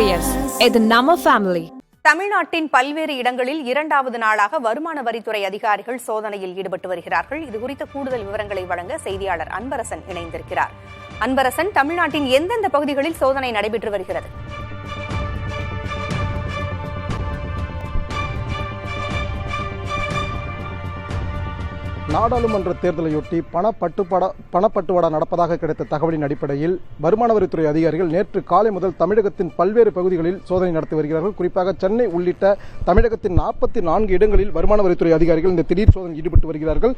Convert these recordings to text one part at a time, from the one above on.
Girius, இது நம்ம family. தமிழ்நாட்டின் பல்வேறு இடங்களில் இரண்டாவது நாளாக வருமான வரித்துறை அதிகாரிகள் சோதனையில் ஈடுபட்டு வருகிறார்கள். இதுகுறித்த கூடுதல் விவரங்களை வழங்க செய்தியாளர் அன்பரசன் இணைந்திருக்கிறார். அன்பரசன், தமிழ்நாட்டின் எந்தெந்த பகுதிகளில் சோதனை நடைபெற்று வருகிறது? நாடாளுமன்ற தேர்தலையொட்டி பணப்பட்டுவாடா நடப்பதாக கிடைத்த தகவலின் அடிப்படையில் வருமான வரித்துறை அதிகாரிகள் நேற்று காலை முதல் தமிழகத்தின் பல்வேறு பகுதிகளில் சோதனை நடத்தி வருகிறார்கள். குறிப்பாக சென்னை உள்ளிட்ட தமிழகத்தின் 44 இடங்களில் வருமான வரித்துறை அதிகாரிகள் இந்த திடீர் சோதனையில் ஈடுபட்டு வருகிறார்கள்.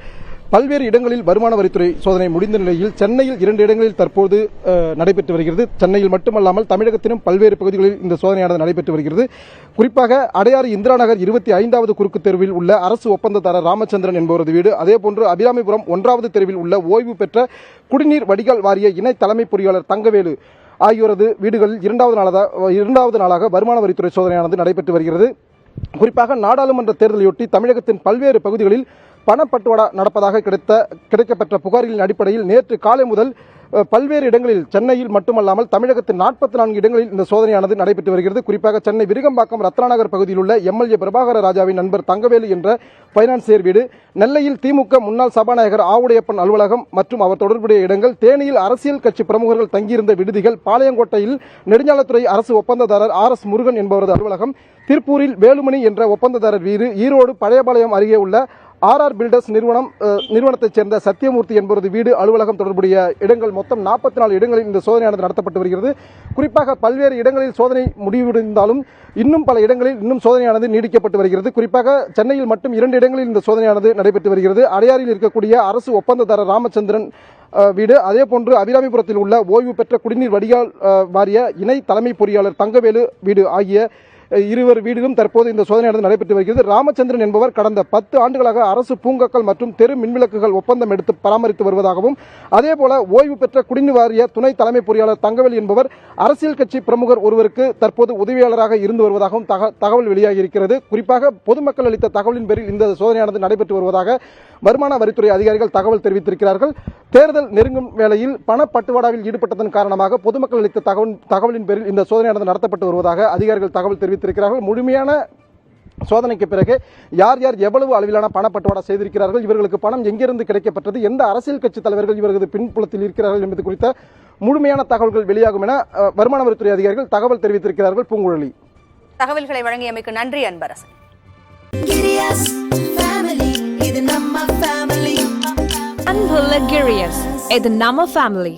பல்வேறு இடங்களில் வருமான வரித்துறை சோதனை முடிந்த நிலையில் சென்னையில் 2 இடங்களில் தற்போது நடைபெற்று வருகிறது. சென்னையில் மட்டுமல்லாமல் தமிழகத்திலும் பல்வேறு பகுதிகளில் இந்த சோதனையானது நடைபெற்று வருகிறது. குறிப்பாக அடையாறு இந்திரா நகர் 25வது குறுக்கு தெருவில் உள்ள அரசு ஒப்பந்ததாரர் ராமச்சந்திரன் என்பவரது வீடு, அதேபோன்று அபிராமிபுரம் 1வது தெருவில் உள்ள ஓய்வு பெற்ற குடிநீர் வடிகால் வாரிய இணை தலைமை பொறியாளர் தங்கவேலு ஆகியோரது வீடுகளில் இரண்டாவது நாளாக வருமான வரித்துறை சோதனையானது நடைபெற்று வருகிறது. குறிப்பாக நாடாளுமன்ற தேர்தலையொட்டி தமிழகத்தின் பல்வேறு பகுதிகளில் பணப்பட்டுவாடா நடப்பதாக கிடைக்கப்பெற்ற புகார்களின் அடிப்படையில் நேற்று காலை முதல் பல்வேறு இடங்களில் சென்னையில் மட்டுமல்லாமல் தமிழகத்தின் 44 இடங்களில் இந்த சோதனையானது நடைபெற்று வருகிறது. குறிப்பாக சென்னை விருகம்பாக்கம் ரத்னாநகர் பகுதியில் உள்ள எம்எல்ஏ பிரபாகர ராஜாவின் நண்பர் தங்கவேலு என்ற பைனான்சியர் வீடு, நெல்லையில் திமுக முன்னாள் சபாநாயகர் ஆவுடையப்பன் அலுவலகம் மற்றும் அவர் தொடர்புடைய இடங்கள், தேனியில் அரசியல் கட்சி பிரமுகர்கள் தங்கியிருந்த விடுதிகள், பாளையங்கோட்டையில் நெடுஞ்சாலைத்துறை அரசு ஒப்பந்ததாரர் RS முருகன் என்பவரது அலுவலகம், திருப்பூரில் வேலுமணி என்ற ஒப்பந்ததாரர் வீடு, ஈரோடு பழையபாளையம் அருகே உள்ள RR பில்டர்ஸ் நிறுவனத்தைச் சேர்ந்த சத்தியமூர்த்தி என்பவரது வீடு, அலுவலகம் தொடர்புடைய இடங்கள் மொத்தம் 44 இடங்களில் இந்த சோதனையானது நடத்தப்பட்டு வருகிறது. குறிப்பாக பல்வேறு இடங்களில் சோதனை முடிவடைந்தாலும் இன்னும் பல இடங்களில் இன்னும் சோதனையானது நீடிக்கப்பட்டு வருகிறது. குறிப்பாக சென்னையில் மட்டும் 2 இடங்களில் இந்த சோதனையானது நடைபெற்று வருகிறது. அடையாறில் இருக்கக்கூடிய அரசு ஒப்பந்ததாரர் ராமச்சந்திரன் வீடு, அதேபோன்று அபிராமிபுரத்தில் உள்ள ஓய்வு பெற்ற குடிநீர் வடிகால் வாரிய இணை தலைமை பொறியாளர் தங்கவேலு வீடு ஆகிய இருவர் வீடுகளும் தற்போது இந்த சோதனையானது நடைபெற்று வருகிறது. ராமச்சந்திரன் என்பவர் கடந்த 10 ஆண்டுகளாக அரசு பூங்காக்கள் மற்றும் தெரு மின்விளக்குகள் ஒப்பந்தம் எடுத்து பராமரித்து வருவதாகவும், அதேபோல ஓய்வு பெற்ற குடிநீர் வாரிய துணை தலைமை பொறியாளர் தங்கவேல் என்பவர் அரசியல் கட்சி பிரமுகர் ஒருவருக்கு தற்போது உதவியாளராக இருந்து வருவதாகவும் தகவல் வெளியாகி இருக்கிறது. குறிப்பாக பொதுமக்கள் அளித்த தகவலின் பேரில் இந்த சோதனையானது நடைபெற்று வருவதாக வருமான வரித்துறை அதிகாரிகள் தகவல் தெரிவித்திருக்கிறார்கள். தேர்தல் நெருங்கும் வேளையில் பணப்பட்டுவாடாவில் ஈடுபட்டதன் காரணமாக பொதுமக்கள் அளித்த தகவலின் பேரில் இந்த சோதனையானது நடத்தப்பட்டு வருவதாக அதிகாரிகள் தகவல் தெரிவித்திருக்கிறார்கள். முழுமையான சோதனைக்கு பிறகு யார் யார் எவ்வளவு அளவிலான பணப்பட்டுவாடா செய்திருக்கிறார்கள், இவர்களுக்கு பணம் எங்கிருந்து கிடைக்கப்பட்டது, எந்த அரசியல் கட்சி தலைவர்கள் இவர்களது பின்புலத்தில் இருக்கிறார்கள் என்பது குறித்த முழுமையான தகவல்கள் வெளியாகும் என வருமான வரித்துறை அதிகாரிகள் தகவல் தெரிவித்திருக்கிறார்கள். பூங்குழலி, தகவல்களை வழங்கியமைக்கு நன்றி அன்பரசன். அன்புள்ள Girius, இது நம்ம ஃபேமிலி.